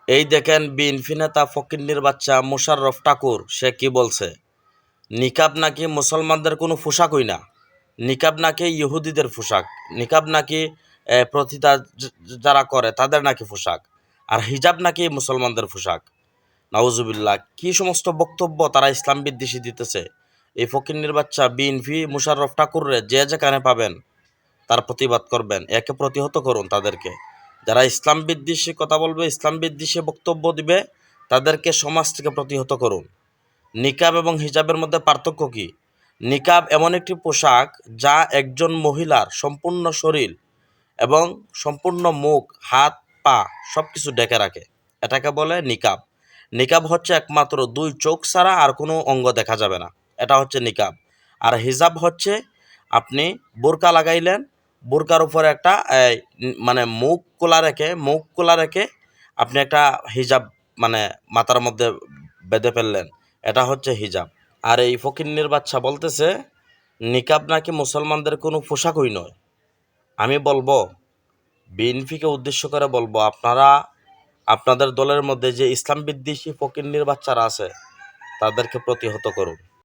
এই দেখেন বিএনপি নেতা ফকিন্নির বাচ্চা মোশাররফ ঠাকুর সে কি বলছে, নিকাব নাকি মুসলমানদের কোনো পোশাকই না, নিকাব নাকি ইহুদিদের পোশাক, নিকাব নাকি প্রতিটা যারা করে তাদের নাকি পোশাক, আর হিজাব নাকি মুসলমানদের পোশাক। নাউজুবিল্লাহ, কি সমস্ত বক্তব্য তারা ইসলাম বিদ্বেষী দিতেছে। এই ফকিন্নির বাচ্চা বিএনপি মোশাররফ ঠাকুররে যে যেখানে পাবেন তার প্রতিবাদ করবেন, একে প্রতিহত করুন তাদেরকে। যারা ইসলাম বিদ্বেষী কথা বলবে, ইসলাম বিদ্বেষী বক্তব্য দিবে, তাদেরকে সমাজ থেকে প্রতিহত করুন। নিকাব এবং হিজাবের মধ্যে পার্থক্য কি? নিকাব এমন একটি পোশাক যা একজন মহিলার সম্পূর্ণ শরীর এবং সম্পূর্ণ মুখ, হাত, পা সব কিছু ঢেকে রাখে, এটাকে বলে নিকাব। নিকাব হচ্ছে একমাত্র দুই চোখ ছাড়া আর কোনো অঙ্গ দেখা যাবে না, এটা হচ্ছে নিকাব। আর হিজাব হচ্ছে আপনি বোরকা লাগাইলেন, বোরকার উপরে একটা মানে মুখ খোলা রেখে আপনি একটা হিজাব মানে মাথার মধ্যে বেঁধে ফেললেন, এটা হচ্ছে হিজাব। আর এই ফকিন্নির বাচ্চা বলতেছে নিকাব নাকি মুসলমানদের কোনো পোশাকই নয়। আমি বলবো, বিএনপিকে উদ্দেশ্য করে বলবো, আপনারা আপনাদের দলের মধ্যে যে ইসলাম বিদ্বেষী ফকিন্নির বাচ্চারা আছে তাদেরকে প্রতিহত করুন।